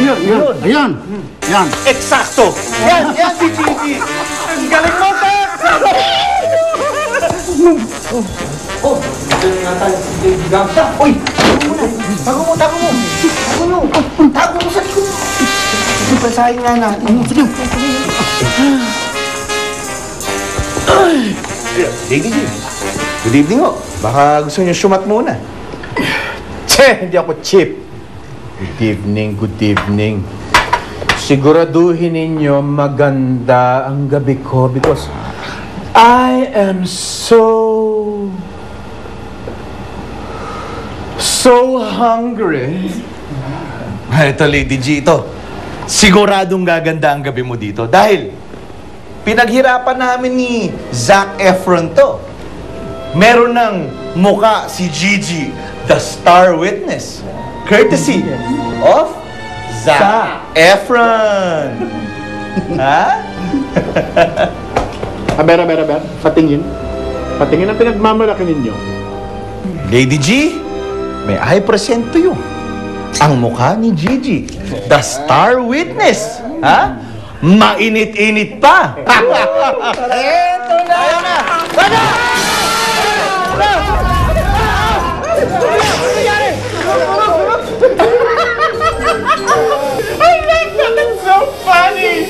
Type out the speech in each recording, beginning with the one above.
Yun. Ayan. Yan. Eksakto. Yan si Gigi. Ang galing mo, Tex! Oh, ito nga tayo si Baby Gamsa. Uy! Tago mo! Tago mo sa likod. Basahin nga natin. Sige. Lady G. Good evening ho. Baka gusto niyo sumat muna. Che, hindi ako cheap. Good evening. Siguraduhin ninyo maganda ang gabi ko because I am so hungry. Ito, Lady G, ito. Siguradong gaganda ang gabi mo dito dahil pinaghirapan namin ni Zac Efron to. Meron ng muka si Gigi, the star witness, courtesy of Zac Efron. Ha? Aber. Patingin ang pinagmamalaki ninyo. Lady G, may I present to you ang mukha ni Gigi, the star witness. Ha? Mainit-init pa. Eto na! I like that. It's so funny.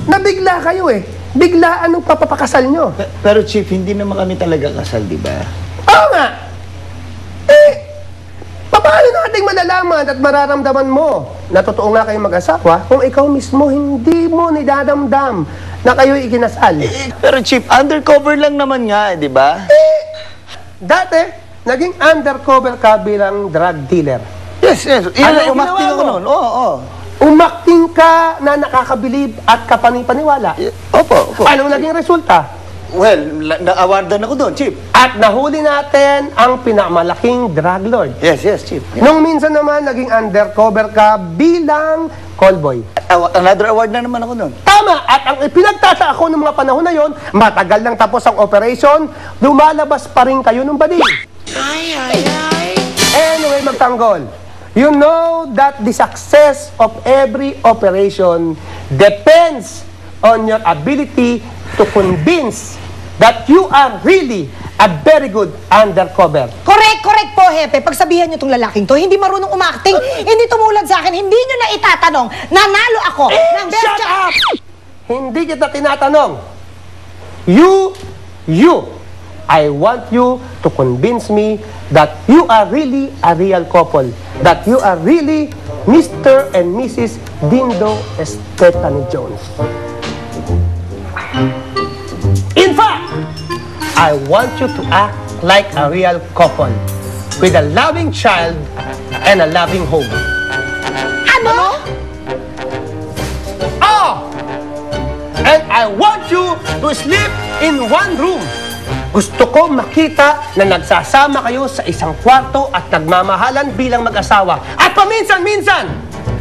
Nabigla kayo eh. Biglaan ang papapakasal nyo. Pero Chief, hindi naman kami talaga kasal, di ba? Oo nga. Paano nating malalaman at mararamdaman mo na totoo nga kayong mag-asawa kung ikaw mismo hindi mo nidadamdam na kayo'y ikinasal? Pero Chief, undercover lang naman nga, di ba? Dati, naging undercover ka bilang drug dealer. Yes. Ano Umakting ginawa ako mo? noon. Oo. Umakting ka na nakakabilib at kapanipaniwala. Opo. Anong naging resulta? Well, na-awardan ako doon, Chief. At nahuli natin ang pinamalaking drug lord. Yes, Chief. Yeah. Nung minsan naman, naging undercover ka bilang callboy. Another award na naman ako doon. Tama! At ang ipinagtataka ko ng mga panahon na yon, matagal nang tapos ang operation, lumalabas pa rin kayo ng bading. Anyway, magtanggol. You know that the success of every operation depends on your ability to convince that you are really a very good undercover. Correct po, Hepe. Pagsabihan niyo tong lalaking to, hindi marunong umakting, hindi tumulad sa akin, hindi niyo na itatanong, nanalo ako ng best Shut up! Hindi kita tinatanong. I want you to convince me that you are really a real couple. That you are really Mr. and Mrs. Dindo Stephanie Jones. In fact, I want you to act like a real couple with a loving child and a loving home. Ano? Oh! And I want you to sleep in one room. Gusto ko makita na nagsasama kayo sa isang kwarto at nagmamahalan bilang mag-asawa. At paminsan-minsan,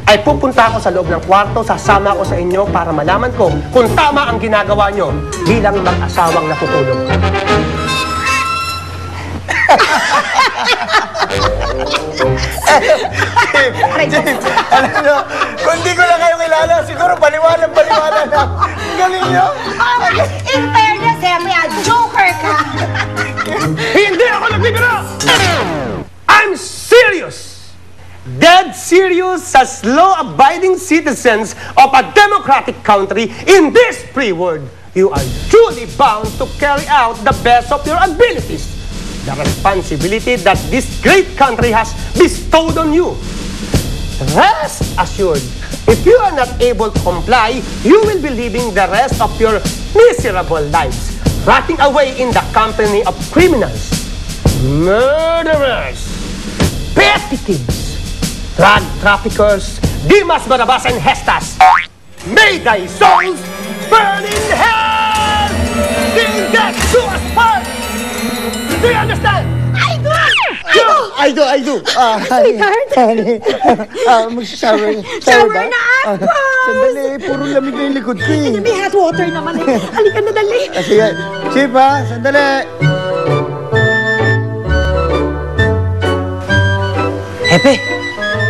ay pupunta ako sa loob ng kwarto, sasama ako sa inyo para malaman ko kung tama ang ginagawa nyo bilang mag-asawang nakukulong. Chief, alam nyo, kung di ko lang kayo kilala, siguro paliwanag na. Galing nyo. In fairness, Hepe, joker ka. Hindi ako nagbibiro! I'm serious! Dead serious as law-abiding citizens of a democratic country in this free world. You are truly bound to carry out the best of your abilities. The responsibility that this great country has bestowed on you. Rest assured, if you are not able to comply, you will be living the rest of your miserable lives, rotting away in the company of criminals, murderers, petty thieves, drug traffickers, Dimas, Barabas, and Hestas. May thy souls burn in hell! Till death do us part! Do you understand? I do. Sweetheart? Mag-shower. Shower na ako! Sandali, puro lamig na yung likod ko eh. May hot water naman eh. Halika na dali. Sige, Chief ha, sandali. Hepe,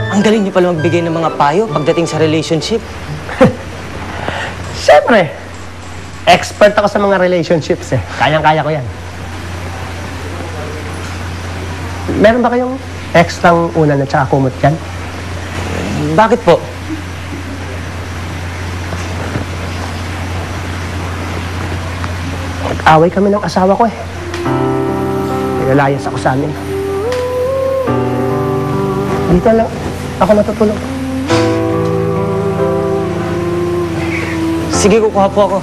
ang galing niyo pala magbigay ng mga payo pagdating sa relationship. Siyempre, expert ako sa mga relationships eh. Kayang-kaya ko yan. Meron ba kayong extrang unan at saka kumot dyan? Bakit po? Nag-away kami ng asawa ko eh. Nilalayas ako sa amin. Dito lang ako natutulog. Sige, kukuha po ako.